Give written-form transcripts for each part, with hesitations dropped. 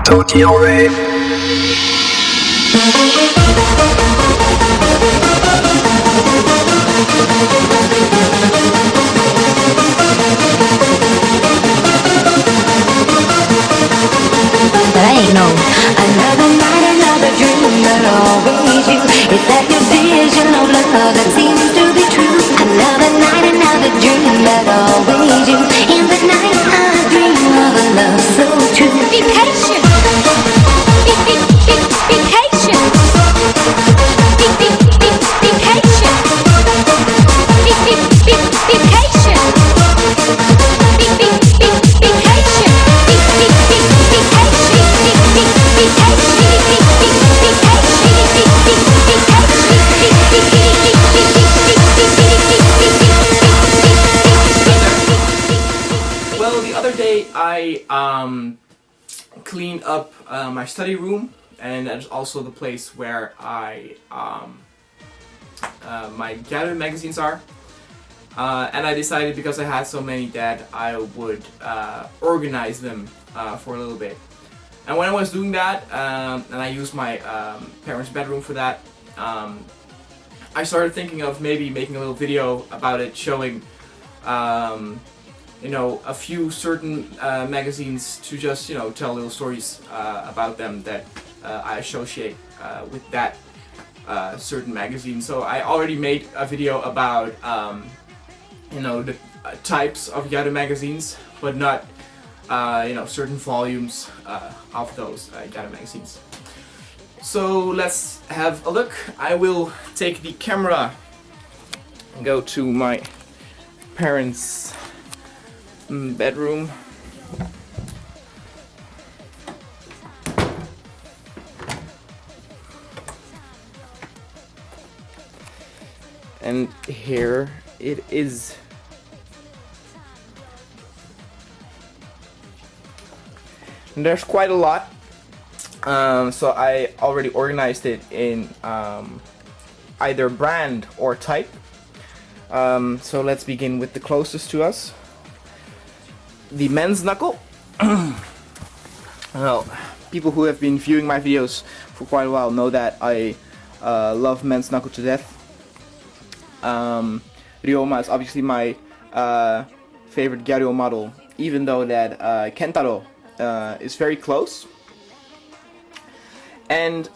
But I ain't no another night, another dream, but always you. Is that your vision of love that seems to be true? Another night, another dream, but always you. In the night I dream of a love so true. Be patient. Be patient. Be patient. Be patient. Well, the other day I cleaned up my study room, and that is also the place where I my Gyaru magazines are. And I decided, because I had so many, that I would organize them for a little bit. And when I was doing that, and I used my parents' bedroom for that, I started thinking of maybe making a little video about it, showing you know, a few certain magazines, to just, you know, tell little stories about them that I associate with that certain magazine. So I already made a video about you know, the types of Gyaru magazines, but not you know, certain volumes of those Gyaru magazines. So let's have a look. I will take the camera and go to my parents' bedroom. And here it is. And there's quite a lot. So I already organized it in either brand or type. So let's begin with the closest to us. The men's Knuckle. Well, people who have been viewing my videos for quite a while know that I love men's Knuckle to death. Ryoma is obviously my favorite Gyaru model, even though that Kentaro is very close. And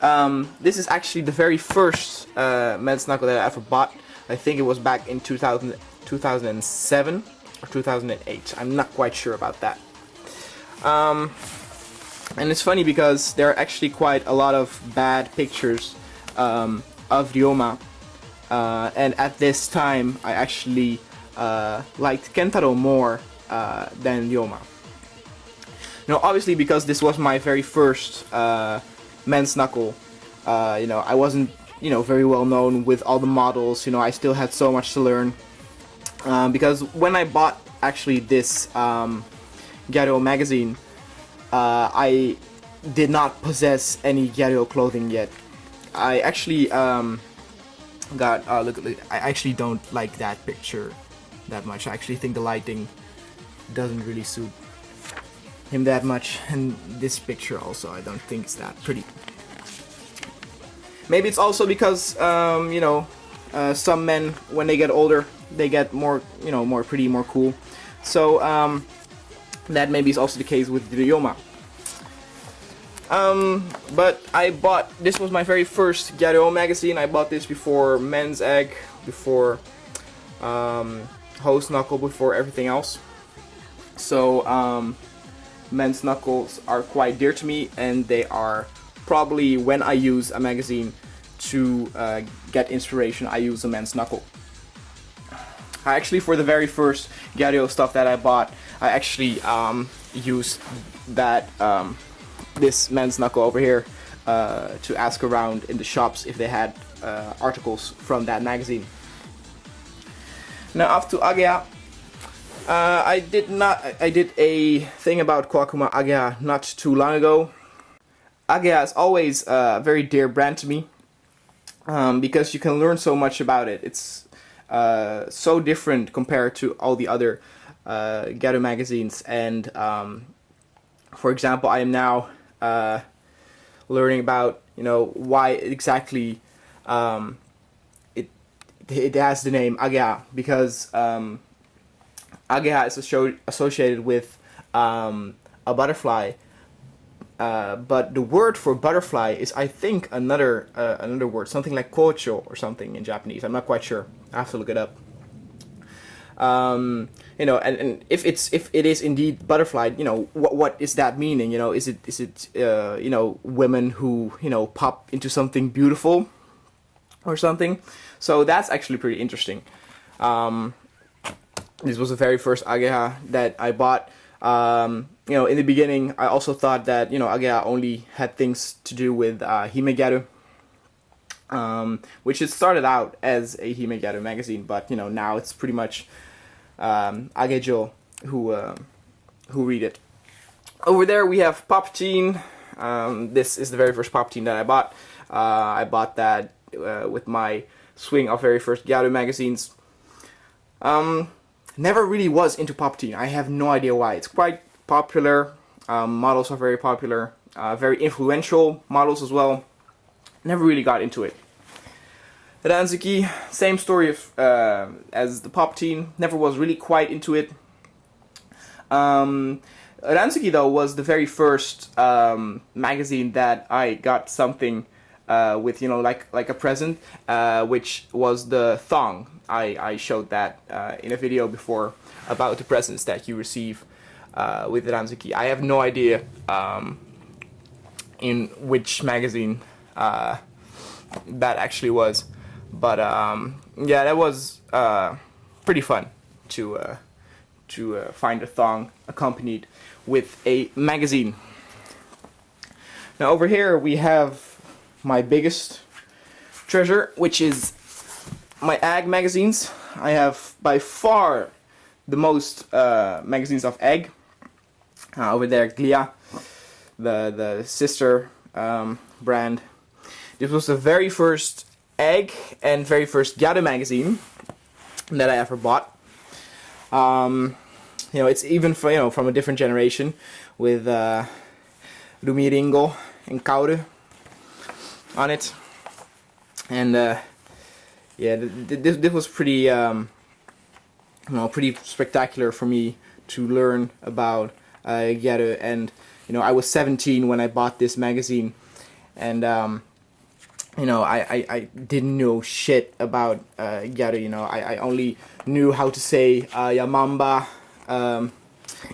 this is actually the very first men's Knuckle that I ever bought. I think it was back in 2007 or 2008. I'm not quite sure about that. And it's funny because there are actually quite a lot of bad pictures of Ryoma. And at this time, I actually liked Kentaro more than Ryoma. Now, obviously, because this was my very first men's Knuckle, you know, I wasn't, you know, very well known with all the models. You know, I still had so much to learn. Because when I bought actually this Gyaru magazine, I did not possess any Gyaru clothing yet. I actually got look, I actually don't like that picture that much. I actually think the lighting doesn't really suit him that much, and this picture also I don't think it's that pretty. Maybe it's also because you know, some men, when they get older, they get more, you know, more pretty, more cool. So that maybe is also the case with Ryoma. But I bought, this was my very first Gyaru magazine. I bought this before Men's Egg, before Host Knuckle, before everything else. So Men's Knuckles are quite dear to me, and they are probably, when I use a magazine to get inspiration, I use a Men's Knuckle. I actually, for the very first Gyaru stuff that I bought, I actually used that this Men's Knuckle over here to ask around in the shops if they had articles from that magazine. Now off to Ageha. I did a thing about Koakuma Ageha not too long ago. Ageha is always a very dear brand to me, because you can learn so much about it. It's so different compared to all the other Gyaru magazines, and for example, I am now learning about, you know, why exactly it has the name Ageha, because Ageha is associated with a butterfly, but the word for butterfly is, I think, another word, something like kocho or something in Japanese. I'm not quite sure. I have to look it up. You know, and if it is indeed butterfly, you know, what is that meaning? You know, is it you know, women who, you know, pop into something beautiful or something? So that's actually pretty interesting. This was the very first Ageha that I bought. You know, in the beginning, I also thought that, you know, Ageha only had things to do with Hime Gyaru, which it started out as a Hime Gyaru magazine, but, you know, now it's pretty much Agejo who read it. Over there we have Pop Teen. This is the very first Pop Teen that I bought. I bought that with my swing of very first Gyaru magazines. Never really was into Pop Teen. I have no idea why. It's quite popular. Models are very popular. Very influential models as well. Never really got into it. Ranzuki, same story as the Pop Teen. Never was really quite into it. Ranzuki, though, was the very first magazine that I got something with, you know, like a present, which was the thong. I showed that in a video before about the presents that you receive with Ranzuki. I have no idea in which magazine that actually was, but yeah, that was pretty fun to find a thong accompanied with a magazine. Now over here we have my biggest treasure, which is my Ag magazines. I have by far the most magazines of Ag. Over there, Glia, the sister brand. This was the very first Ag and very first Gyaru magazine that I ever bought. You know, it's even for, you know, from a different generation with Rumiringo and Kaoru on it, and yeah, this was pretty you know, pretty spectacular for me to learn about Gyaru. And you know, I was 17 when I bought this magazine, and you know, I didn't know shit about Gyaru. You know, I only knew how to say Yamamba,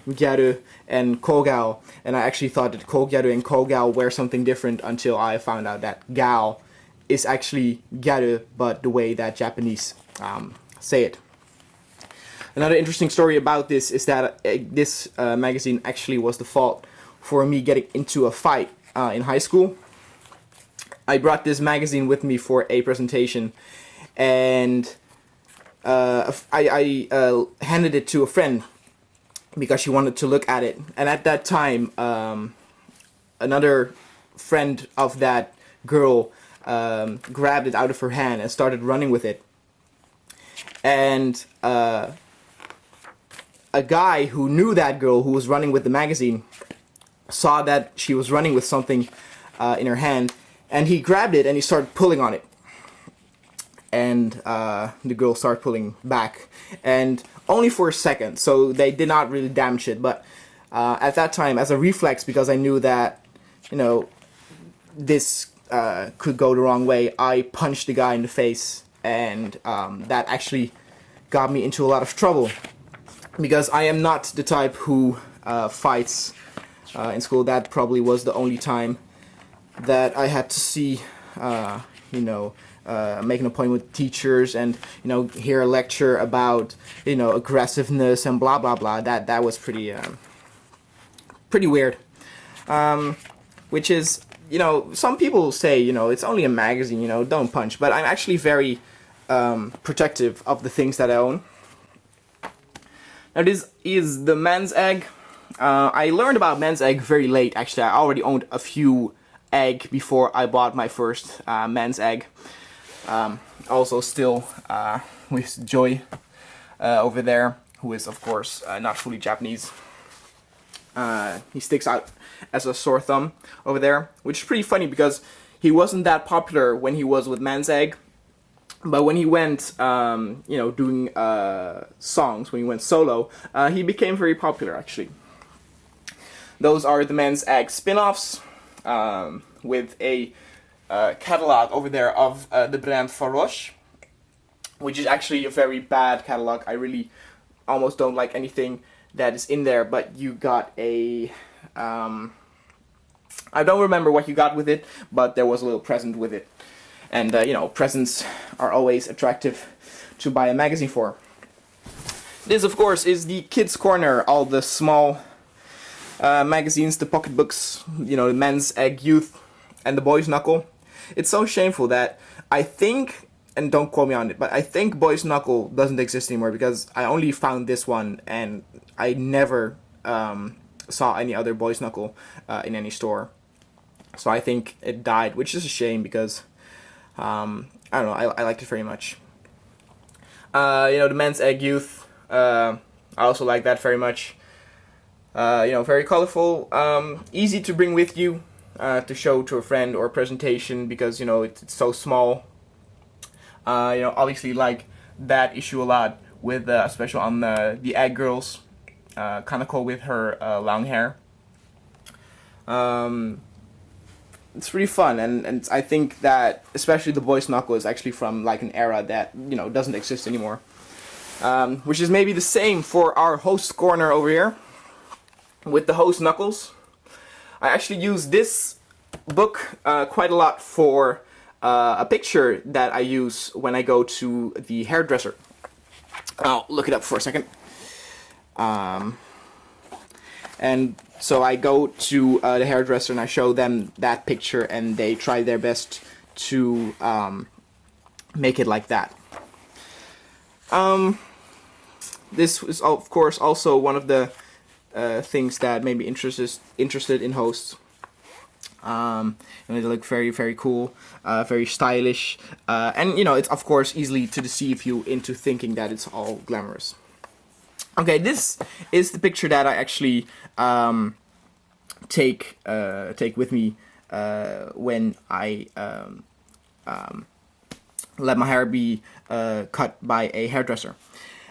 Gyaru, and Kogao, and I actually thought that Kogyaru and Kogao were something different until I found out that Gao is actually Gyaru, but the way that Japanese say it. Another interesting story about this is that this magazine actually was the fault for me getting into a fight in high school. I brought this magazine with me for a presentation, and I handed it to a friend because she wanted to look at it. And at that time, another friend of that girl grabbed it out of her hand and started running with it. And a guy who knew that girl who was running with the magazine saw that she was running with something in her hand, and he grabbed it and he started pulling on it. And the girl started pulling back, and only for a second, so they did not really damage it. But at that time, as a reflex, because I knew that, you know, this could go the wrong way, I punched the guy in the face, and that actually got me into a lot of trouble, because I am not the type who fights in school. That probably was the only time that I had to see, you know, make an appointment with teachers and, you know, hear a lecture about, you know, aggressiveness and blah blah blah. That was pretty weird. Which is, you know, some people say, you know, it's only a magazine, you know, don't punch. But I'm actually very protective of the things that I own. Now this is the men's egg. I learned about men's egg very late. Actually, I already owned a few egg before I bought my first men's egg. Also still with Joy over there, who is of course not fully Japanese. He sticks out as a sore thumb over there, which is pretty funny because he wasn't that popular when he was with Man's Egg, but when he went, you know, doing songs, when he went solo, he became very popular actually. Those are the Man's Egg spin-offs, with a catalog over there of the brand Faroche, which is actually a very bad catalog. I really almost don't like anything that is in there, but you got a I don't remember what you got with it, but there was a little present with it, and you know, presents are always attractive to buy a magazine for. This of course is the kids corner, all the small magazines, the pocketbooks, you know, the Men's Egg Youth and the Boys Knuckle. It's so shameful that I think, and don't quote me on it, but I think Boys Knuckle doesn't exist anymore, because I only found this one and I never saw any other Boys Knuckle in any store. So I think it died, which is a shame because I don't know, I liked it very much. You know, the Men's Egg Youth, I also like that very much. You know, very colorful, easy to bring with you to show to a friend or a presentation, because you know it's so small. You know, obviously like that issue a lot with especially on the Egg Girls, Knuckle with her long hair. It's really fun, and I think that especially the Boys Knuckle is actually from like an era that, you know, doesn't exist anymore. Which is maybe the same for our host corner over here with the host Knuckles. I actually use this book quite a lot for a picture that I use when I go to the hairdresser. I'll look it up for a second. And so I go to the hairdresser and I show them that picture, and they try their best to make it like that. This is of course also one of the things that made me interested in hosts. And they look very, very cool, very stylish, and you know, it's of course easily to deceive you into thinking that it's all glamorous. Okay, this is the picture that I actually take with me when I let my hair be cut by a hairdresser.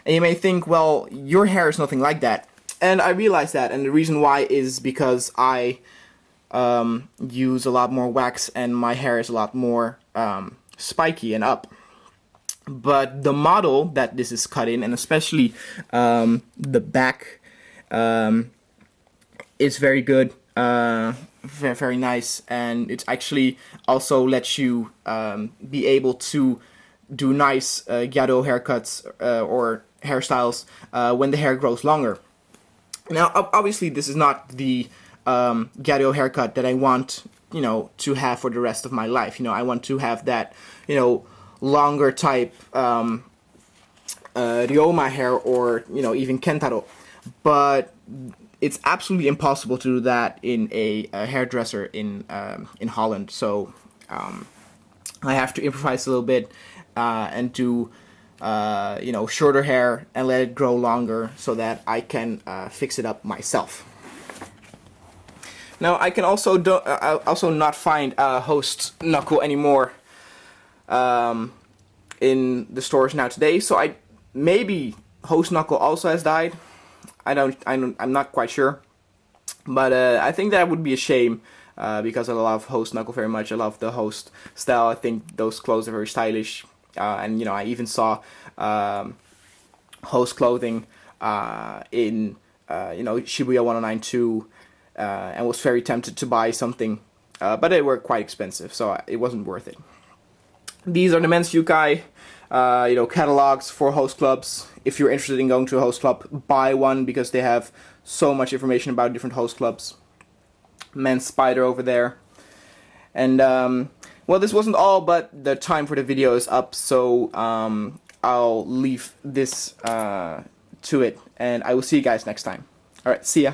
And you may think, well, your hair is nothing like that. And I realize that, and the reason why is because I use a lot more wax and my hair is a lot more spiky and up. But the model that this is cut in, and especially the back, is very good, very, very nice, and it actually also lets you be able to do nice Gyaru haircuts or hairstyles when the hair grows longer. Now, obviously, this is not the Gyaru haircut that I want, you know, to have for the rest of my life. You know, I want to have that, you know, longer type Ryoma hair, or, you know, even Kentaro. But it's absolutely impossible to do that in a hairdresser in Holland. So I have to improvise a little bit and do you know, shorter hair and let it grow longer so that I can fix it up myself. Now I can also also not find host Knuckle anymore in the stores now today. So maybe host Knuckle also has died. I'm not quite sure, but I think that would be a shame because I love host Knuckle very much. I love the host style. I think those clothes are very stylish. And you know, I even saw host clothing in you know, Shibuya 1092, and was very tempted to buy something, but they were quite expensive, so it wasn't worth it. These are the men's yukai, you know, catalogs for host clubs. If you're interested in going to a host club, buy one because they have so much information about different host clubs. Men's Spider over there, and well, this wasn't all, but the time for the video is up, so I'll leave this to it, and I will see you guys next time. Alright, see ya.